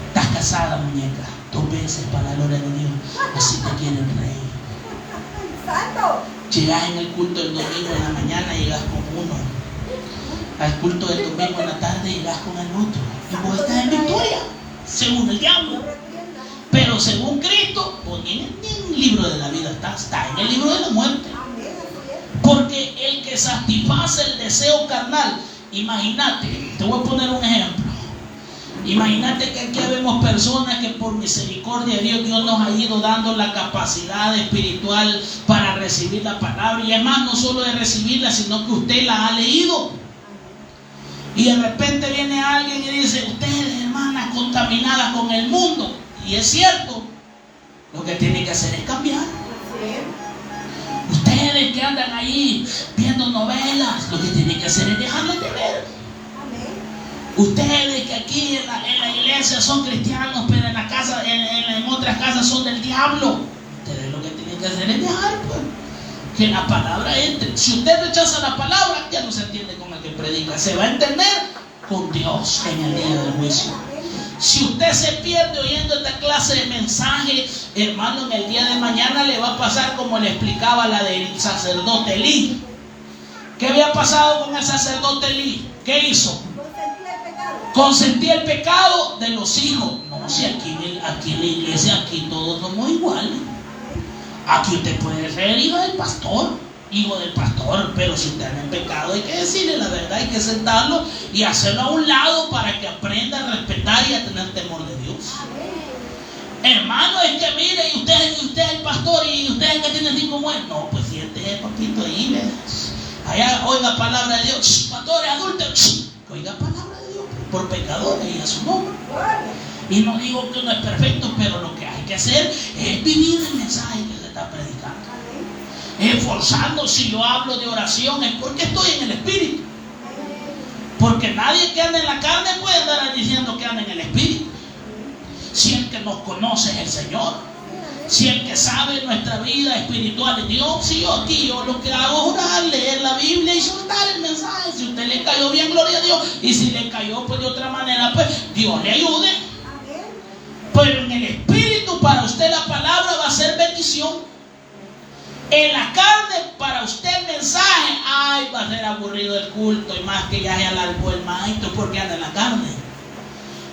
Estás casada, muñeca, 2 veces para la gloria de Dios, así te quiere el Rey. Llegas en el culto del domingo en la mañana, llegas con uno. Al culto del domingo en la tarde llegas con el otro. Y vos estás en victoria, según el diablo. Pero según Cristo, pues ni en el libro de la vida está en el libro de la muerte. Porque el que satisface el deseo carnal, imagínate, te voy a poner un ejemplo. Imagínate que aquí vemos personas que por misericordia de Dios nos ha ido dando la capacidad espiritual para recibir la palabra. Y además no solo de recibirla, sino que usted la ha leído. Y de repente viene alguien y dice, ustedes, hermanas, contaminadas con el mundo. Y es cierto, lo que tienen que hacer es cambiar. Ustedes que andan ahí viendo novelas, lo que tienen que hacer es dejarlas de ver. Ustedes que aquí en la iglesia son cristianos, pero en la casa, en otras casas son del diablo. Ustedes lo que tienen que hacer es dejar, pues, que la palabra entre. Si usted rechaza la palabra, ya no se entiende con el que predica. Se va a entender con Dios en el día del juicio. Si usted se pierde oyendo esta clase de mensaje, hermano, en el día de mañana le va a pasar como le explicaba la del sacerdote Elí. ¿Qué había pasado con el sacerdote Elí? ¿Qué hizo? Consentía el pecado de los hijos. No, si aquí en la iglesia, aquí todos somos iguales. Aquí usted puede ser hijo del pastor, pero si usted anda en pecado hay que decirle la verdad, hay que sentarlo y hacerlo a un lado para que aprenda a respetar y a tener temor de Dios. Hermano, es que mire, y usted es el pastor y usted es el que tiene 5 mujeres. No, pues siente papito ahí, allá oiga palabra de Dios, pastores adúlteros, oiga palabra de Dios por pecadores y a su nombre. Y no digo que uno es perfecto, pero lo que hay que hacer es vivir el mensaje que se está predicando. Esforzando, si yo hablo de oración es porque estoy en el Espíritu. Porque nadie que anda en la carne puede andar diciendo que anda en el Espíritu. Si el que nos conoce es el Señor, si el que sabe nuestra vida espiritual es Dios. Si yo lo que hago es orar, leer la Biblia y soltar el mensaje. Si a usted le cayó bien, gloria a Dios. Y si le cayó pues de otra manera, pues Dios le ayude. Pero en el Espíritu para usted la palabra va a ser bendición. En la carne para usted el mensaje, ay, va a ser aburrido el culto, y más que ya se alargó el maestro porque anda en la carne.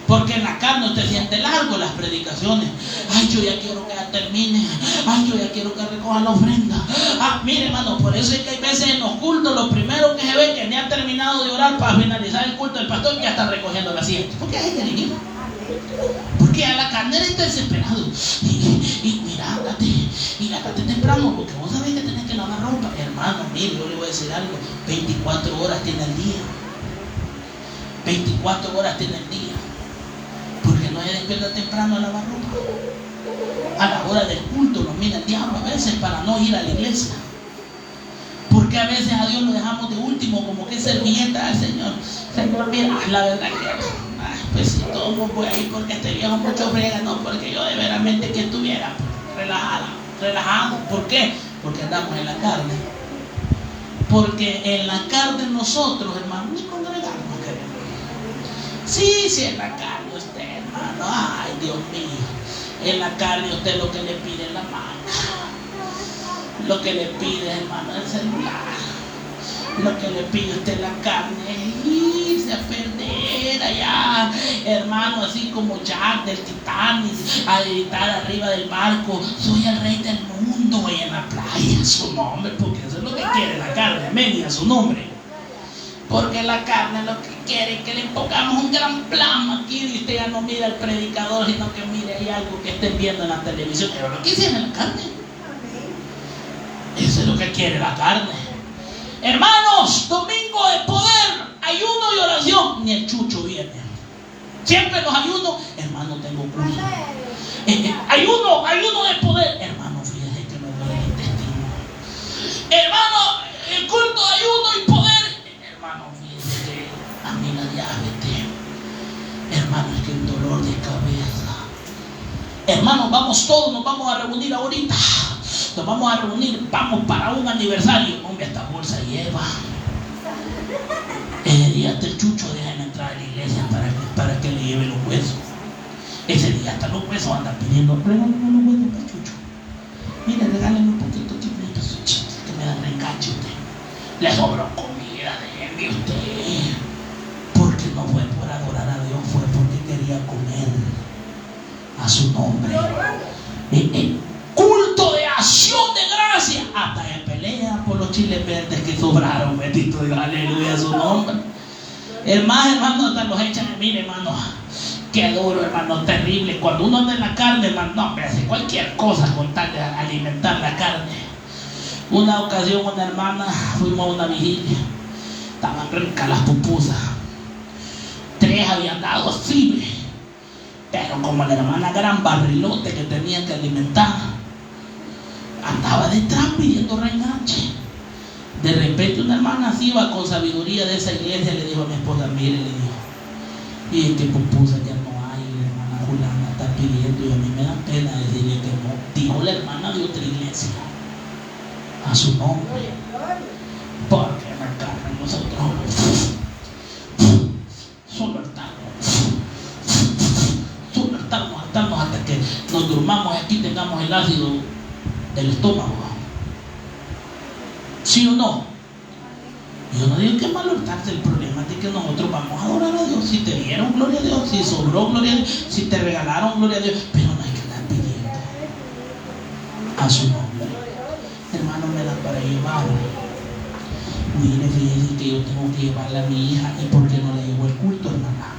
Porque en la carne usted siente largo las predicaciones. Ay, yo ya quiero que ya termine. Ay, yo ya quiero que recoja la ofrenda. Ah, mire, hermano, por eso es que hay veces en los cultos lo primero que se ve que ni ha terminado de orar para finalizar el culto, el pastor ya está recogiendo la silla. ¿Por qué hay que venir? Porque a la carne está desesperado. Y mira, ándate temprano, porque vos sabés que tenés que lavar ropa. Hermano, mire, yo le voy a decir algo. 24 horas tiene el día. 24 horas tiene el día. Porque no se despierta temprano a lavar ropa. A la hora del culto nos mira el diablo a veces para no ir a la iglesia. Porque a veces a Dios lo dejamos de último, como que servilleta al Señor. Señor, mira, la verdad que pues si todo voy a ir porque este viejo mucho frega, no porque yo de veramente que estuviera relajado. ¿Por qué? Porque andamos en la carne. Porque en la carne nosotros, hermano, ni congregarnos queremos. Sí, en la carne usted, hermano, ay Dios mío, en la carne usted lo que le pide es la mano, lo que le pide, hermano, es el celular, Lo que le pide usted la carne es irse a perder allá, hermano, así como Jack del Titanic, a gritar arriba del barco: soy el rey del mundo, y en la playa, su nombre, porque eso es lo que quiere la carne, amén, a su nombre. Porque la carne lo que quiere es que le pongamos un gran plan aquí, y usted ya no mira al predicador, sino que mire ahí algo que estén viendo en la televisión. Pero lo que quiere la carne. Eso es lo que quiere la carne. Hermanos, domingo de poder, ayuno y oración. Ni el chucho viene. Siempre los ayunos, hermano, tengo curso. Ayuno de poder, hermano, fíjese que me duele el intestino. Hermano, el culto de ayuno y poder, hermano, fíjese que a mí la diabetes. Hermano, es que el dolor de cabeza. Hermano, vamos todos, nos vamos a reunir ahorita. Nos vamos a reunir, vamos para un aniversario. Hombre, esta bolsa lleva. Ese día hasta el chucho dejan entrar a la iglesia para que le lleve los huesos. Ese día hasta los huesos andan pidiendo: regálenme los huesos para el chucho. Mire, regálenme un poquito de que me da recache usted. Le sobró comida, déjenme usted. Porque no fue por adorar a Dios, fue porque quería comer a su nombre. Culto de acción de gracia, hasta que pelea por los chiles verdes que sobraron, bendito Dios, aleluya, su nombre. Hermano, hasta los echan. Mire, hermano, qué duro, hermano, terrible. Cuando uno anda en la carne, hermano, no, me hace cualquier cosa con tal de alimentar la carne. Una ocasión, una hermana, fuimos a una vigilia, estaban ricas las pupusas, 3 habían dado fiebre, pero como la hermana gran barrilote que tenía que alimentar, andaba detrás pidiendo reenganche. De repente una hermana así iba con sabiduría de esa iglesia, le dijo a mi esposa: mire, le dijo, y que pupusa ya no hay, la hermana Julana está pidiendo, y a mí me da pena decirle que no. Dijo la hermana de otra iglesia, a su nombre, porque en la carne nosotros solo hartarnos hasta que nos durmamos y aquí tengamos el ácido del estómago. ¿Sí o no? Yo no digo que es malo hartarse, el problema es de que nosotros vamos a adorar a Dios. Si te dieron, gloria a Dios; si sobró, gloria a Dios; si te regalaron, gloria a Dios, pero no hay que andar pidiendo a su nombre. Hermano, me da para llevar. Mire, fíjense que yo tengo que llevarle a mi hija. ¿Y por qué no le llegó el culto, hermana?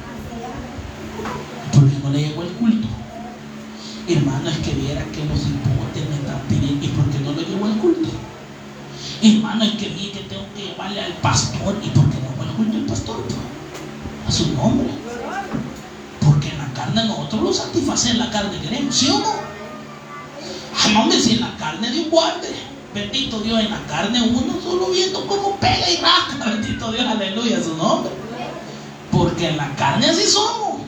¿Por qué no le llegó el culto? Hermano, es que viera que los hipotes me están pidiendo. ¿Y por qué no le llegó el culto? Hermano, es que vi que tengo que llevarle al pastor. ¿Y por qué no llegó el culto el pastor? A su nombre. Porque en la carne nosotros lo satisfacer la carne queremos, ¿sí o no? Ay, hombre, si en la carne Dios guarde. Bendito Dios, en la carne uno solo viendo cómo pega y rasca. Bendito Dios, aleluya, su nombre. Porque en la carne así somos.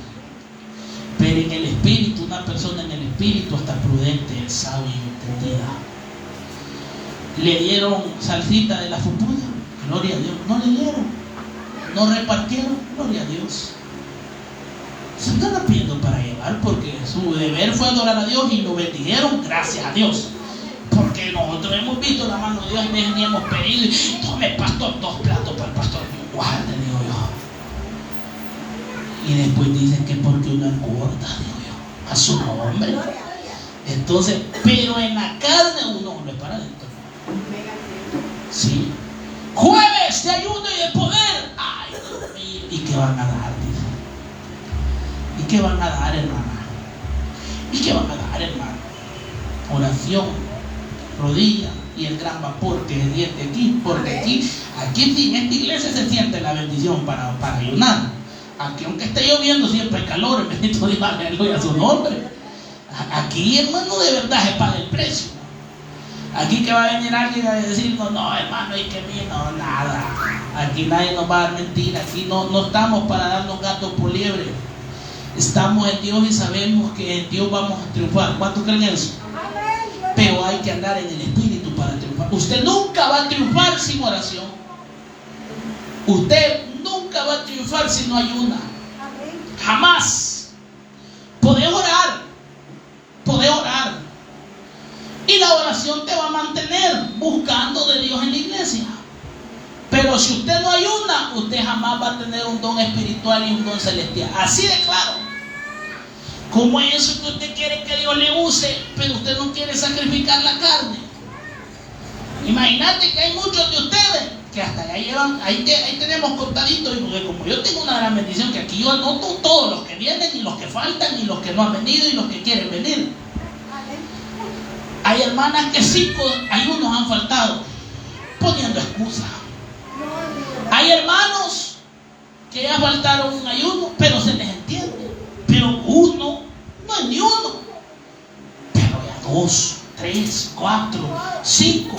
Pero en el espíritu, una persona en el espíritu hasta prudente, sabia y entendida. Le dieron salsita de la pupusa, gloria a Dios. No le dieron, no repartieron, gloria a Dios. Se están pidiendo para llevar, porque su deber fue adorar a Dios y lo bendijeron, gracias a Dios. Porque nosotros hemos visto la mano de Dios y hemos pedido: tome, pastor, 2 platos para el pastor. Guarde, digo yo. Y después dicen que porque uno engorda, digo yo, a su nombre. Entonces, pero en la carne uno no es para adentro. Sí. Jueves de ayuno y de poder. Ay, Dios mío. ¿Y qué van a dar? Dice. ¿Y qué van a dar, hermana? ¿Y qué van a dar, hermano? Oración, rodilla y el gran vapor que se siente aquí. Porque aquí sí, en esta iglesia se siente la bendición para ayunar. Aquí, aunque esté lloviendo, siempre hay calor. Bendito Dios, aleluya, su nombre. Aquí, hermano, de verdad se paga el precio. Aquí que va a venir alguien a decirnos: no, hermano, y que mí, no, nada. Aquí nadie nos va a dar mentira. Aquí no estamos para darnos gatos por liebre. Estamos en Dios y sabemos que en Dios vamos a triunfar. ¿Cuántos creen eso? Pero hay que andar en el espíritu para triunfar. Usted nunca va a triunfar sin oración. Usted nunca va a triunfar si no ayuna. Jamás. Podés orar. Y la oración te va a mantener buscando de Dios en la iglesia. Pero Pero si usted no ayuna, usted jamás va a tener un don espiritual y un don celestial. Así de claro. ¿Cómo es eso que usted quiere que Dios le use, pero usted no quiere sacrificar la carne? Imagínate que hay muchos de ustedes que hasta ya llevan, ahí tenemos contaditos, porque como yo tengo una gran bendición, que aquí yo anoto todos los que vienen y los que faltan y los que no han venido y los que quieren venir. Hay hermanas que 5 ayunos han faltado, poniendo excusas. Hay hermanos que ya faltaron un ayuno, pero se les entiende. Pero uno, no es ni uno, pero ya 2, 3, 4, 5.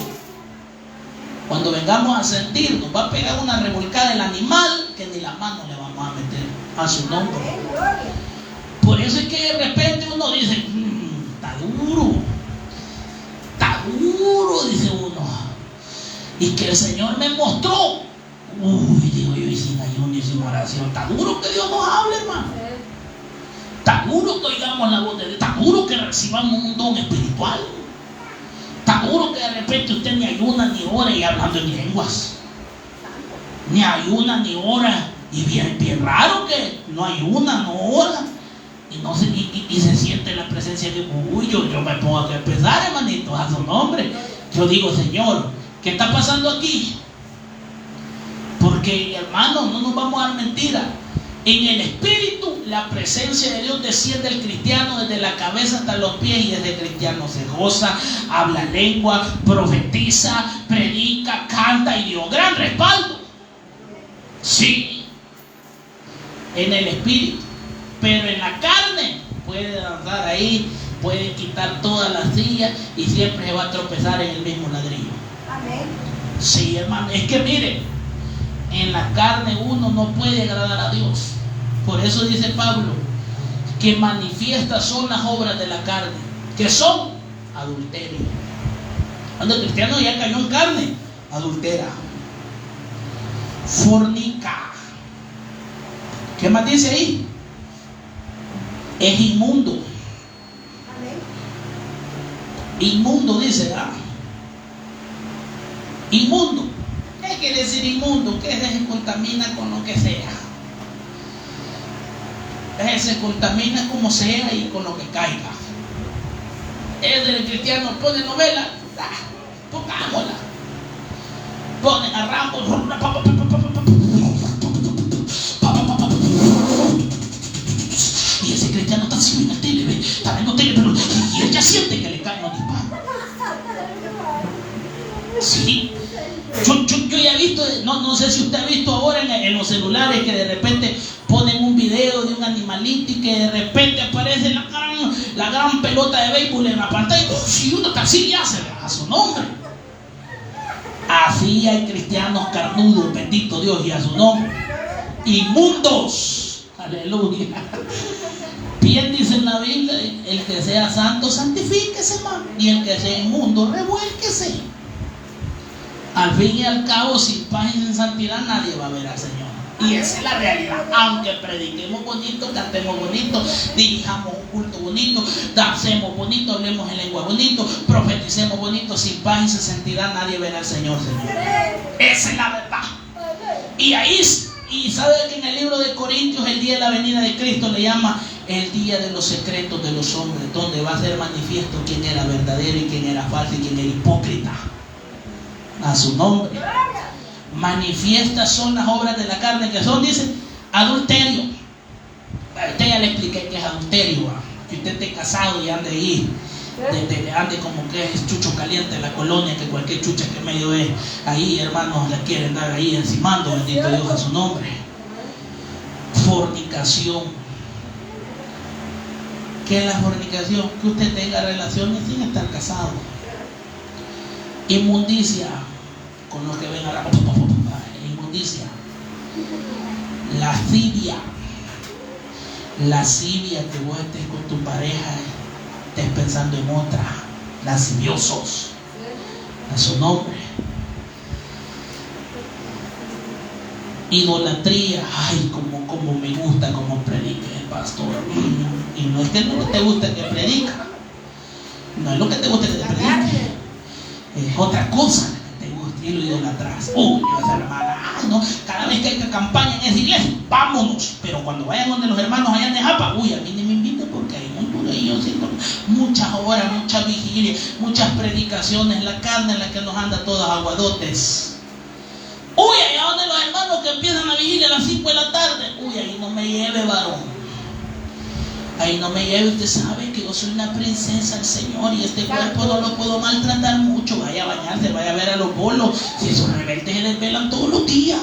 Cuando vengamos a sentir, nos va a pegar una revolcada el animal que ni la mano le vamos a meter a su nombre. Por eso es que de repente uno dice, está duro, dice uno. Y que el Señor me mostró, digo yo, y sin ayuno y sin oración, está duro que Dios nos hable, hermano. Está duro que oigamos la voz de Dios, está duro que recibamos un don espiritual. Está duro que de repente usted ni ayuna ni ora y hablando en lenguas. Ni ayuna ni ora. Y bien raro que no ayuna, no ora. Y se siente la presencia de Dios. Yo me pongo a empezar, hermanito, a su nombre. Yo digo, Señor, ¿qué está pasando aquí? Porque, hermano, no nos vamos a dar mentira. En el espíritu, la presencia de Dios desciende al cristiano desde la cabeza hasta los pies, y desde el cristiano se goza, habla lengua, profetiza, predica, canta y dio gran respaldo. Sí, en el espíritu. Pero en la carne puede danzar ahí, puede quitar todas las sillas y siempre se va a tropezar en el mismo ladrillo. Amén. Sí, hermano, es que mire, en la carne uno no puede agradar a Dios. Por eso dice Pablo que manifiestas son las obras de la carne, que son adulterio. Cuando el cristiano ya cayó en carne, adultera, fornica. ¿Qué más dice ahí? Es inmundo. Inmundo dice, ¿verdad? Inmundo. ¿Qué quiere decir inmundo? Que se contamina con lo que sea. Se contamina como sea y con lo que caiga. El cristiano pone novela, pongámosla. Pone a Rambo, y ese cristiano está así en la tele, está viendo tele, pero y él ya siente que le caen los disparos. Sí. Yo ya he visto, no sé si usted ha visto ahora en los celulares que de repente ponen un video de un animalito y que de repente aparece la gran pelota de béisbol en la pantalla y uno está así y hace a su nombre. Así hay cristianos carnudos, bendito Dios, y a su nombre. Inmundos. Aleluya. Bien dice en la Biblia, el que sea santo, santifíquese, hermano. Y el que sea inmundo, revuélquese. Al fin y al cabo, sin paz y sin santidad, nadie va a ver al Señor. Y esa es la realidad. Aunque prediquemos bonito, cantemos bonito, dirijamos un culto bonito, dancemos bonito, hablemos en lengua bonito, profeticemos bonito, sin paz y sin santidad, nadie verá al Señor, Señor. Esa es la verdad. Y sabe que en el libro de Corintios, el día de la venida de Cristo le llama el día de los secretos de los hombres, donde va a ser manifiesto quién era verdadero y quién era falso y quién era hipócrita. A su nombre. Manifiestas son las obras de la carne, que son, dice, adulterio. A usted ya le expliqué que es adulterio, que usted esté casado y ande ahí, ande como que es chucho caliente en la colonia, que cualquier chucha que medio es ahí, hermanos, la quieren dar ahí encimando, bendito Dios a su nombre. Fornicación. ¿Qué es la fornicación? Que usted tenga relaciones sin estar casado. Inmundicia, con los que ven a la inmundicia. Lascivia, que vos estés con tu pareja, estés pensando en otra. Lasciviosos, a su nombre. Idolatría, ay, como me gusta como predica el pastor. Y no es que no te guste que predica, no es lo que te guste que te predique, es otra cosa que te guste. y lo idolatras. Uy, esa hermana, ay, no, cada vez que hay campaña en esa iglesia, vámonos. Pero cuando vayan donde los hermanos allá en Japa, uy, a mí ni me inviten porque hay muy duro y yo siento muchas horas, muchas vigilias, muchas predicaciones, la carne en la que nos anda todas aguadotes. Uy, allá donde los hermanos que empiezan la vigilia a las 5 de la tarde, uy, ahí no me lleve, varón. Ahí no me lleve, usted sabe que yo soy una princesa del Señor y este cuerpo no lo puedo maltratar mucho. Vaya a bañarse, vaya a ver a los bolos. Si esos rebeldes se desvelan todos los días,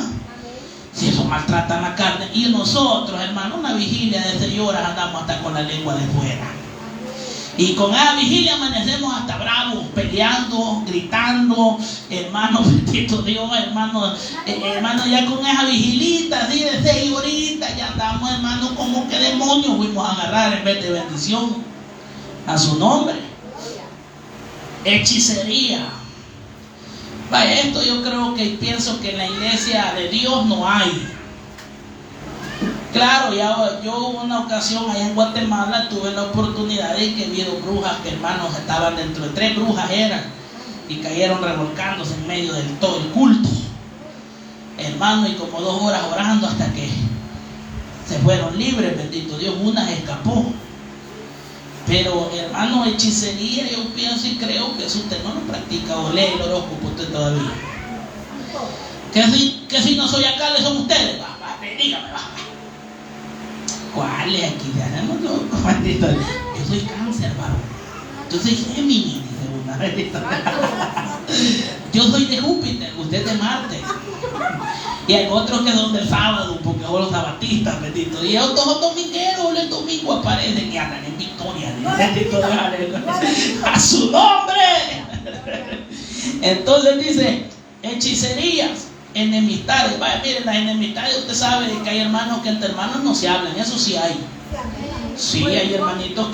si eso maltratan la carne. Y nosotros, hermano, una vigilia de 6 horas andamos hasta con la lengua de fuera. Y con esa vigilia amanecemos hasta bravos, peleando, gritando, hermano, bendito Dios, hermano, ya con esa vigilita así de 6 horitas, ya andamos, hermano, como que demonios fuimos a agarrar en vez de bendición a su nombre. Hechicería. Vaya, esto yo creo que pienso que en la iglesia de Dios no hay. Claro, yo una ocasión allá en Guatemala tuve la oportunidad de que vieron brujas que, hermanos, estaban dentro de 3 brujas eran y cayeron revolcándose en medio del todo el culto, hermano, y como 2 horas orando hasta que se fueron libres, bendito Dios. Una se escapó. Pero, hermano, hechicería, yo pienso y creo que eso usted no lo practica o lee el horóscopo usted todavía. Que si no soy acá, le son ustedes. Dígame, va. ¿Cuáles aquí? Yo soy Cáncer, varón. Yo soy Géminis, dice una. Yo soy de Júpiter, usted es de Marte. Y hay otros que son del sábado, porque son los sabatistas, bendito. Y otros son domingueros, el domingo aparecen y andan en victoria. A su nombre. Entonces dice, hechicerías, enemistades. Vaya, miren, las enemistades, usted sabe que hay hermanos que entre hermanos no se hablan, eso sí hay. Sí, hay hermanitos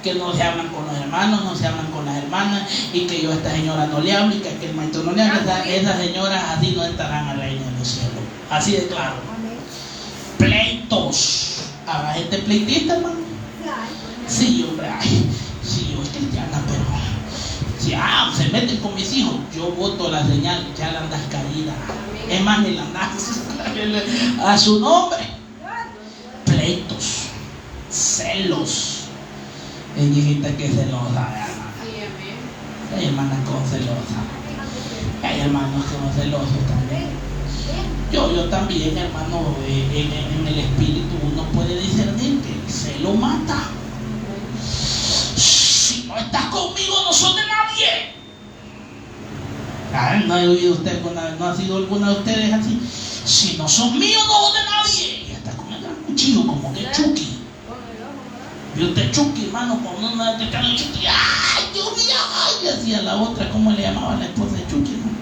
que no se hablan con los hermanos, no se hablan con las hermanas, y que yo a esta señora no le hablo, y que aquel maestro no le habla. Esas señoras así no entrarán al reino de los cielos. Así de claro. Pleitos. ¿Habrá gente pleitista, hermano? Sí, hombre, ay, sí, yo es cristiana, pero si se meten con mis hijos, yo voto la señal, ya la andas caída. Es más, ni la andas a su nombre. Pleitos, celos. Hay hijita que es celosa, hay hermanas con celosa, hay hermanos que son celosos también. Yo también, hermano, en el espíritu uno puede discernir que el celo mata. Si no estás conmigo, no sos de nadie. ¿No ha oído usted alguna vez? ¿No ha sido alguna de ustedes así? Si no son míos, no sos de nadie. Y hasta con el gran cuchillo, como que Chucky. Vio usted Chucky, hermano, con una de Chucky. ¡Ay, Dios mío! Y hacía la otra, ¿cómo le llamaba la esposa de Chucky, hermano?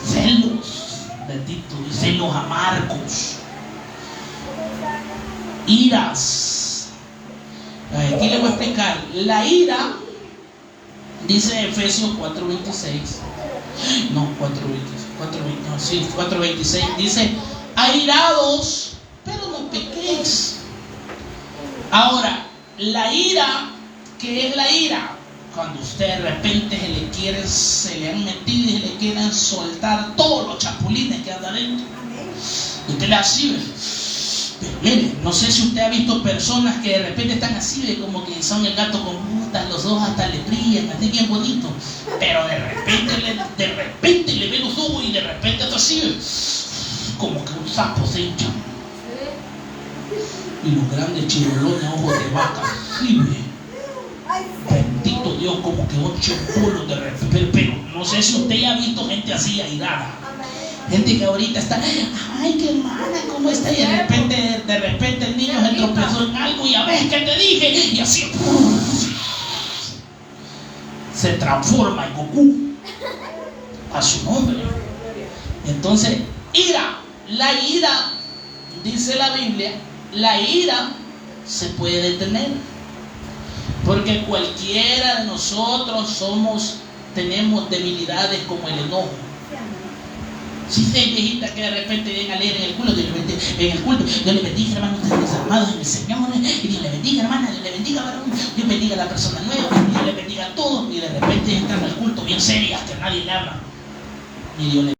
Celos, bendito, y celos amargos. Iras. Aquí le voy a explicar. La ira, dice Efesios 4:26. No, 4:26. Dice, airados, pero no pequéis. Ahora, la ira, ¿qué es la ira? Cuando usted de repente se le han metido y se le quieren soltar todos los chapulines que andan dentro. Usted le así, pero mire, no sé si usted ha visto personas que de repente están así, como que son el gato con botas, los ojos hasta le brillan, así bien bonito, pero de repente le ve los ojos y de repente está así, como que un sapo se hincha. Y los grandes chirolones, ojos de vaca, sí, bendito Dios, como que 8 pulos de repente. Pero no sé si usted ya ha visto gente así airada. Gente que ahorita está, ay, qué hermana, ¿cómo está? Y de repente el niño se tropezó en algo y a ver qué te dije. Y así se transforma en Goku. A su nombre. Entonces, ira. La ira, dice la Biblia, la ira se puede detener, porque cualquiera de nosotros tenemos debilidades como el enojo. Si hay viejitas que de repente vienen a leer en el culto, Dios le bendiga, hermano, ustedes desarmados en el Señor, y Dios le bendiga, hermana, Dios le bendiga, varón, Dios bendiga a la persona nueva, Dios le bendiga a todos, y de repente entran al culto bien serias que nadie le habla. ni Dios le